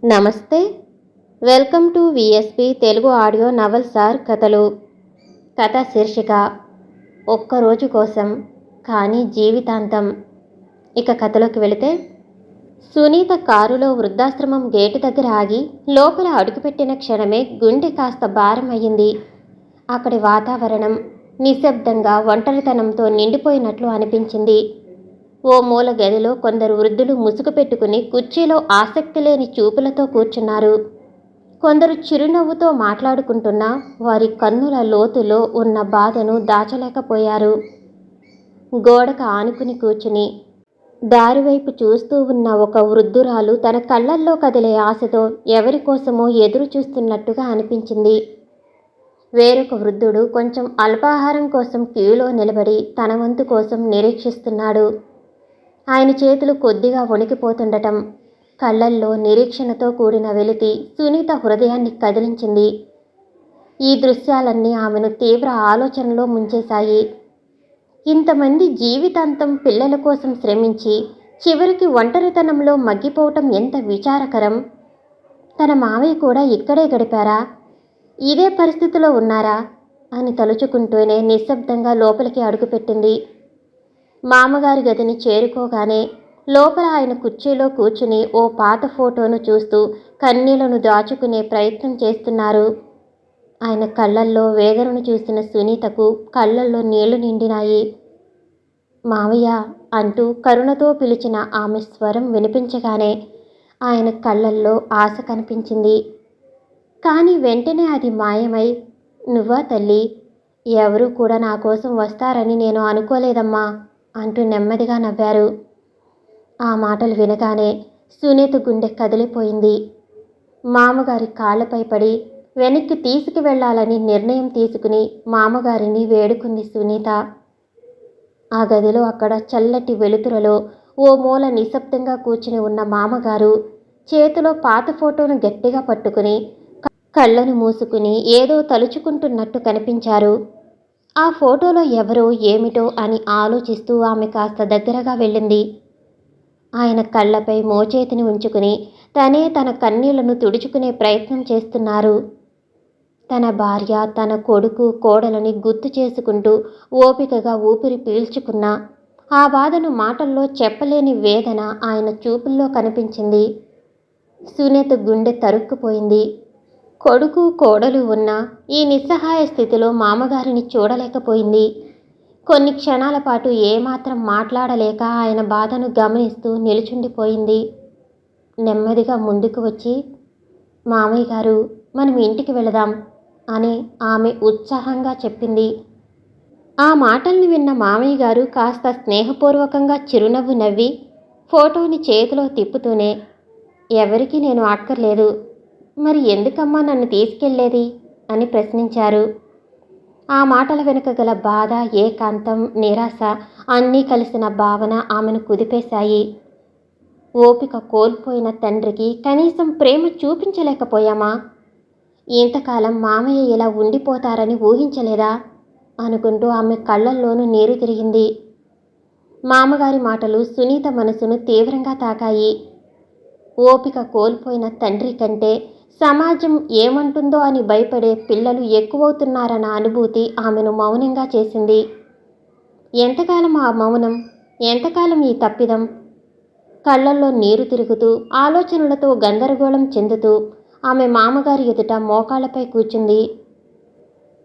నమస్తే. Welcome to VSP Telugu audio novels or కథలు. కథ శీర్షిక ఒక్కరోజు కోసం కానీ జీవితాంతం. ఇక కథలోకి వెళితే, సునీత కారులో వృద్ధాశ్రమం గేటు దగ్గర ఆగి లోపల అడుగుపెట్టిన క్షణమే గుండె కాస్త భారం అయ్యింది. అక్కడి వాతావరణం నిశ్శబ్దంగా ఒంటరితనంతో నిండిపోయినట్లు అనిపించింది. ఓ మూల గదిలో కొందరు వృద్ధులు ముసుగు పెట్టుకుని కుర్చీలో ఆసక్తి లేని చూపులతో కూర్చున్నారు. కొందరు చిరునవ్వుతో మాట్లాడుకుంటున్నా వారి కన్నుల లోతులో ఉన్న బాధను దాచలేకపోయారు. గోడకు ఆనుకుని కూర్చుని దారివైపు చూస్తూ ఉన్న ఒక వృద్ధురాలు తన కళ్ళల్లో కదిలే ఆశతో ఎవరి కోసమో ఎదురు చూస్తున్నట్టుగా అనిపించింది. వేరొక వృద్ధుడు కొంచెం అల్పాహారం కోసం క్యూలో నిలబడి తన వంతు కోసం నిరీక్షిస్తున్నాడు. ఆయన చేతులు కొద్దిగా వణికిపోతుండటం, కళ్ళల్లో నిరీక్షణతో కూడిన వెలితి సునీత హృదయాన్ని కదిలించింది. ఈ దృశ్యాలన్నీ ఆమెను తీవ్ర ఆలోచనలో ముంచేశాయి. ఇంతమంది జీవితాంతం పిల్లల కోసం శ్రమించి చివరికి ఒంటరితనంలో మగ్గిపోవటం ఎంత విచారకరం. తన మావయ్య కూడా ఇక్కడే గడిపారా? ఇదే పరిస్థితిలో ఉన్నారా అని తలుచుకుంటూనే నిశ్శబ్దంగా లోపలికి అడుగుపెట్టింది. మామగారి గదిని చేరుకోగానే లోపల ఆయన కుర్చీలో కూర్చుని ఓ పాత ఫోటోను చూస్తూ కన్నీళ్లను దాచుకునే ప్రయత్నం చేస్తున్నారు. ఆయన కళ్ళల్లో వేదనను చూసిన సునీతకు కళ్ళల్లో నీళ్లు నిండినాయి. మావయ్య అంటూ కరుణతో పిలిచిన ఆమె స్వరం వినిపించగానే ఆయన కళ్ళల్లో ఆశ కనిపించింది. కానీ వెంటనే అది మాయమై, నువ్వా తల్లి? ఎవరూ కూడా నా కోసం వస్తారని నేను అనుకోలేదమ్మా అంటూ నెమ్మదిగా నవ్వారు. ఆ మాటలు వినగానే సునీత గుండె కదిలిపోయింది. మామగారి కాళ్ళపై పడి వెనక్కి తీసుకువెళ్లాలని నిర్ణయం తీసుకుని మామగారిని వేడుకుంది సునీత. ఆ గదిలో అక్కడ చల్లటి వెలుతురలో ఓ మూల నిశ్శబ్దంగా కూర్చుని ఉన్న మామగారు చేతిలో పాత ఫోటోను గట్టిగా పట్టుకుని కళ్ళను మూసుకుని ఏదో తలుచుకుంటున్నట్టు కనిపించారు. ఆ ఫోటోలో ఎవరో ఏమిటో అని ఆలోచిస్తూ ఆమె కాస్త దగ్గరగా వెళ్ళింది. ఆయన కళ్ళపై మోచేతిని ఉంచుకుని తనే తన కన్నీళ్లను తుడుచుకునే ప్రయత్నం చేస్తున్నారు. తన భార్య, తన కొడుకు, కోడలని గుర్తు చేసుకుంటూ ఓపికగా ఊపిరి పీల్చుకున్నా ఆ బాధను మాటల్లో చెప్పలేని వేదన ఆయన చూపుల్లో కనిపించింది. సునీత గుండె తరుక్కుపోయింది. కొడుకు, కోడలు ఉన్న ఈ నిస్సహాయ స్థితిలో మామగారిని చూడలేకపోయింది. కొన్ని క్షణాల పాటు ఏమాత్రం మాట్లాడలేక ఆయన బాధను గమనిస్తూ నిలుచుండిపోయింది. నెమ్మదిగా ముందుకు వచ్చి, మామయ్య గారు, మనం ఇంటికి వెళదాం అని ఆమె ఉత్సాహంగా చెప్పింది. ఆ మాటల్ని విన్న మామయ్య గారు కాస్త స్నేహపూర్వకంగా చిరునవ్వు నవ్వి ఫోటోని చేతిలో తిప్పుతూనే, ఎవరికీ నేను అక్కర్లేదు, మరి ఎందుకమ్మా నన్ను తీసుకెళ్లేది అని ప్రశ్నించారు. ఆ మాటల వెనుక గల బాధ, ఏకాంతం, నిరాశ అన్నీ కలిసిన భావన ఆమెను కుదిపేశాయి. ఓపిక కోల్పోయిన తండ్రికి కనీసం ప్రేమ చూపించలేకపోయామా? ఇంతకాలం మామయ్య ఇలా ఉండిపోతారని ఊహించలేదా అనుకుంటూ ఆమె కళ్ళల్లోనూ నీరు తిరిగింది. మామగారి మాటలు సునీత మనసును తీవ్రంగా తాకాయి. ఓపిక కోల్పోయిన తండ్రి కంటే సమాజం ఏమంటుందో అని భయపడే పిల్లలు ఎక్కువవుతున్నారన్న అనుభూతి ఆమెను మౌనంగా చేసింది. ఎంతకాలం ఆ మౌనం? ఎంతకాలం ఈ తప్పిదం? కళ్ళల్లో నీరు తిరుగుతూ ఆలోచనలతో గందరగోళం చెందుతూ ఆమె మామగారి ఎదుట మోకాళ్లపై కూర్చుంది.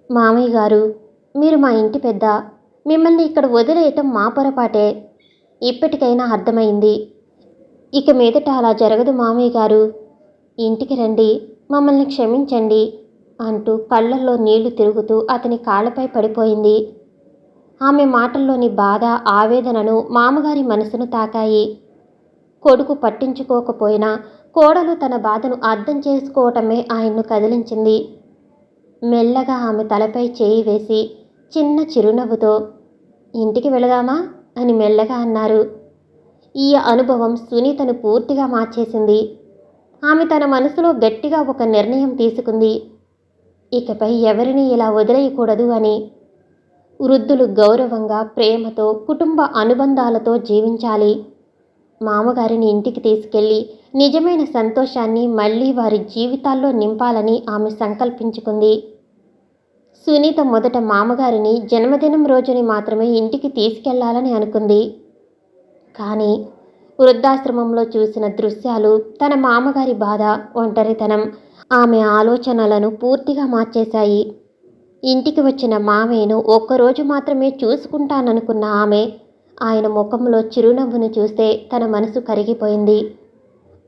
మామయ్య గారు, మీరు మా ఇంటి పెద్ద. మిమ్మల్ని ఇక్కడ వదిలేయటం మా పొరపాటే. ఇప్పటికైనా అర్థమైంది. ఇక మీదట అలా జరగదు మామయ్య గారు. ఇంటికి రండి, మమ్మల్ని క్షమించండి అంటూ కళ్ళల్లో నీళ్లు తిరుగుతూ అతని కాళ్ళపై పడిపోయింది. ఆమె మాటల్లోని బాధ, ఆవేదనను మామగారి మనసును తాకాయి. కొడుకు పట్టించుకోకపోయినా కోడలు తన బాధను అర్థం చేసుకోవటమే ఆయన్ను కదిలించింది. మెల్లగా ఆమె తలపై చేయి వేసి చిన్న చిరునవ్వుతో, ఇంటికి వెళదామా అని మెల్లగా అన్నారు. ఈ అనుభవం సునీతను పూర్తిగా మార్చేసింది. ఆమె తన మనసులో గట్టిగా ఒక నిర్ణయం తీసుకుంది. ఇకపై ఎవరిని ఇలా వదిలేయకూడదు అని. వృద్ధులు గౌరవంగా, ప్రేమతో, కుటుంబ అనుబంధాలతో జీవించాలి. మామగారిని ఇంటికి తీసుకెళ్ళి నిజమైన సంతోషాన్ని మళ్ళీ వారి జీవితాల్లో నింపాలని ఆమె సంకల్పించుకుంది. సునీత మొదట మామగారిని జన్మదినం రోజుని మాత్రమే ఇంటికి తీసుకెళ్లాలని అనుకుంది. కానీ వృద్ధాశ్రమంలో చూసిన దృశ్యాలు, తన మామగారి బాధ, ఒంటరితనం ఆమె ఆలోచనలను పూర్తిగా మార్చేశాయి. ఇంటికి వచ్చిన మామయ్యను ఒక్కరోజు మాత్రమే చూసుకుంటాననుకున్న ఆమె ఆయన ముఖంలో చిరునవ్వును చూస్తే తన మనసు కరిగిపోయింది.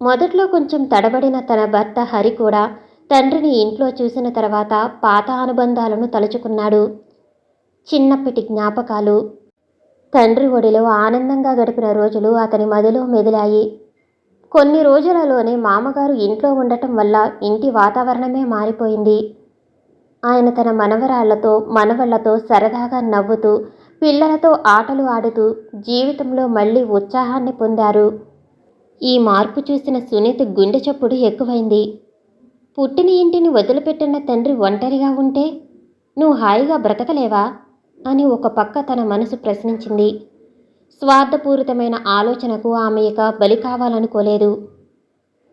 మొదట్లో కొంచెం తడబడిన తన భర్త హరి కూడా తండ్రిని ఇంట్లో చూసిన తర్వాత పాత అనుబంధాలను తలుచుకున్నాడు. చిన్నప్పటి జ్ఞాపకాలు, తండ్రి ఒడిలో ఆనందంగా గడిపిన రోజులు అతని మదిలో మెదిలాయి. కొన్ని రోజులలోనే మామగారు ఇంట్లో ఉండటం వల్ల ఇంటి వాతావరణమే మారిపోయింది. ఆయన తన మనవరాళ్లతో మనవళ్లతో సరదాగా నవ్వుతూ, పిల్లలతో ఆటలు ఆడుతూ జీవితంలో మళ్లీ ఉత్సాహాన్ని పొందారు. ఈ మార్పు చూసిన సునీత గుండె చప్పుడు ఎక్కువైంది. పుట్టిన ఇంటిని వదిలిపెట్టిన తండ్రి ఒంటరిగా ఉంటే నువ్వు హాయిగా బ్రతకలేవా అని ఒక పక్క తన మనసు ప్రశ్నించింది. స్వార్థపూరితమైన ఆలోచనకు ఆమె ఇక బలి కావాలనుకోలేదు.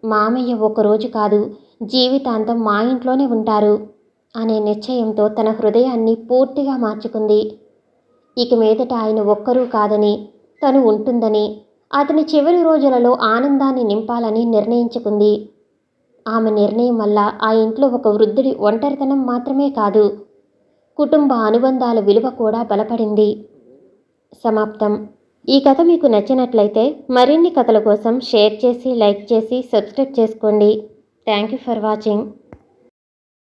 మామయ్య ఒకరోజు కాదు, జీవితాంతం మా ఇంట్లోనే ఉంటారు అనే నిశ్చయంతో తన హృదయాన్ని పూర్తిగా మార్చుకుంది. ఇక మీదట ఆయన ఒక్కరూ కాదని, తను ఉంటుందని, అతని చివరి రోజులలో ఆనందాన్ని నింపాలని నిర్ణయించుకుంది. ఆమె నిర్ణయం వల్ల ఆ ఇంట్లో ఒక వృద్ధుడి ఒంటరితనం మాత్రమే కాదు, కుటుంబ అనుబంధాల విలువ కూడా బలపడింది. సమాప్తం. ఈ కథ మీకు నచ్చినట్లయితే మరిన్ని కథల కోసం షేర్ చేసి, లైక్ చేసి, సబ్స్క్రైబ్ చేసుకోండి. Thank you for watching.